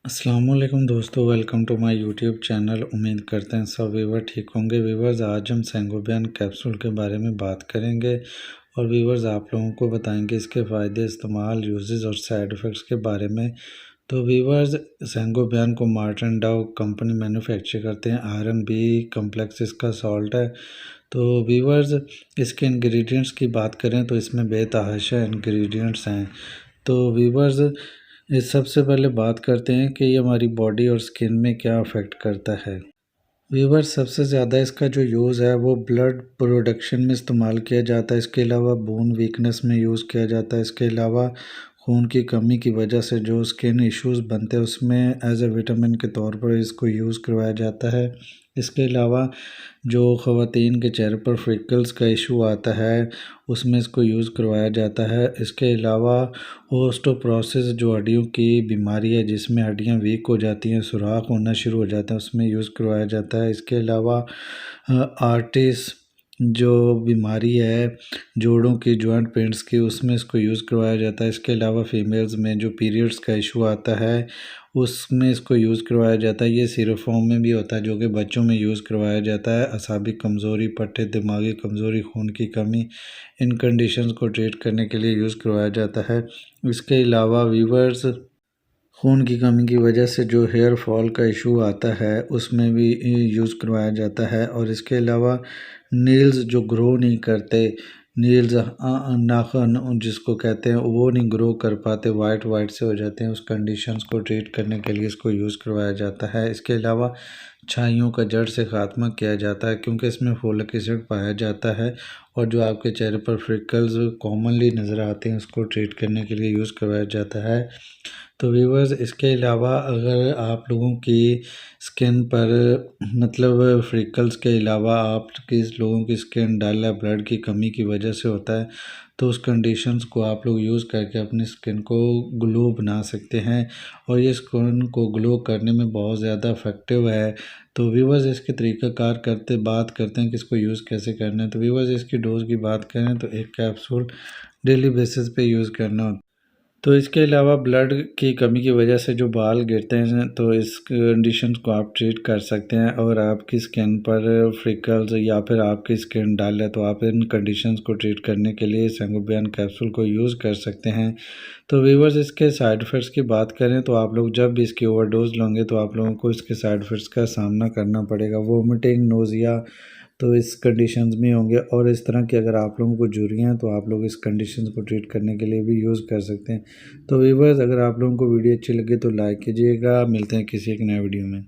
अस्सलामुअलैकुम दोस्तों, welcome to my YouTube channel. उम्मीद करते हैं सब व्यूवर ठीक होंगे। व्यूवर्स, आज हम सेंगोबियन कैप्सूल के बारे में बात करेंगे और व्यूवर्स आप लोगों को बताएंगे इसके फ़ायदे, इस्तेमाल, यूजेस और साइड इफ़ेक्ट्स के बारे में। तो व्यूवर्स, सेंगोबियन को मार्टिन डाउ कंपनी मैन्युफैक्चर करते हैं। आयरन बी कम्प्लेक्स इसका सॉल्ट है। तो व्यूवर्स, इसके इंग्रेडिएंट्स की बात करें तो इसमें बेतहाशा इंग्रेडिएंट्स हैं। तो व्यूवर्स, इस सबसे पहले बात करते हैं कि ये हमारी बॉडी और स्किन में क्या अफेक्ट करता है। व्यूवर्स, सबसे ज़्यादा इसका जो यूज़ है वो ब्लड प्रोडक्शन में इस्तेमाल किया जाता है। इसके अलावा बोन वीकनेस में यूज़ किया जाता है। इसके अलावा खून की कमी की वजह से जो स्किन इश्यूज़ बनते हैं उसमें एज ए विटामिन के तौर पर इसको यूज़ करवाया जाता है। इसके अलावा जो ख़वातीन के चेहरे पर फ्रिकल्स का इशू आता है उसमें इसको यूज़ करवाया जाता है। इसके अलावा ओस्टोप्रोसिस जो हड्डियों की बीमारी है जिसमें हड्डियां वीक हो जाती हैं, सुराख होना शुरू हो जाता है, उसमें यूज़ करवाया जाता है। इसके अलावा आर्टिस जो बीमारी है जोड़ों की, जॉइंट पेन्स की, उसमें इसको यूज़ करवाया जाता है। इसके अलावा फीमेल्स में जो पीरियड्स का इशू आता है उसमें इसको यूज़ करवाया जाता है। ये सिरप फॉर्म में भी होता है जो कि बच्चों में यूज़ करवाया जाता है। असाबी कमज़ोरी, पट्टे, दिमागी कमज़ोरी, खून की कमी, इन कंडीशंस को ट्रीट करने के लिए यूज़ करवाया जाता है। इसके अलावा वीवर्स, खून की कमी की वजह से जो हेयर फॉल का इशू आता है उसमें भी यूज़ करवाया जाता है। और इसके अलावा नील्स जो ग्रो नहीं करते, नील्स नाखून जिसको कहते हैं वो नहीं ग्रो कर पाते, वाइट वाइट से हो जाते हैं, उस कंडीशंस को ट्रीट करने के लिए इसको यूज़ करवाया जाता है। इसके अलावा छाइयों का जड़ से ख़ात्मा किया जाता है क्योंकि इसमें फोलिक एसिड पाया जाता है। और जो आपके चेहरे पर फ्रिकल्स कॉमनली नज़र आते हैं उसको ट्रीट करने के लिए यूज़ करवाया जाता है। तो व्यूवर्स, इसके अलावा अगर आप लोगों की स्किन पर मतलब फ्रिकल्स के अलावा आपकी लोगों की स्किन डल है, ब्लड की कमी की वजह से होता है, तो उस कंडीशंस को आप लोग यूज़ करके अपनी स्किन को ग्लो बना सकते हैं और ये स्किन को ग्लो करने में बहुत ज़्यादा इफ़ेक्टिव है। तो व्यूवर्स, इसके तरीक़ाकार करते बात करते हैं कि इसको यूज़ कैसे करना है। तो व्यूवर्स, इसकी डोज़ की बात करें तो एक कैप्सूल डेली बेसिस पे यूज़ करना होता है। तो इसके अलावा ब्लड की कमी की वजह से जो बाल गिरते हैं तो इस कंडीशन को आप ट्रीट कर सकते हैं। और आपकी स्किन पर फ्रिकल्स या फिर आपकी स्किन डल है तो आप इन कंडीशंस को ट्रीट करने के लिए सेंगोबियन कैप्सूल को यूज़ कर सकते हैं। तो व्यूवर्स, इसके साइड इफ़ेक्ट्स की बात करें तो आप लोग जब भी इसकी ओवरडोज लेंगे तो आप लोगों को इसके साइड इफ़ेक्ट्स का सामना करना पड़ेगा। वोमिटिंग, नोज़िया तो इस कंडीशंस में होंगे। और इस तरह की अगर आप लोगों को झुर्रियाँ हैं तो आप लोग इस कंडीशंस को ट्रीट करने के लिए भी यूज़ कर सकते हैं। तो व्यूवर्स, अगर आप लोगों को वीडियो अच्छी लगे तो लाइक कीजिएगा। मिलते हैं किसी एक नए वीडियो में।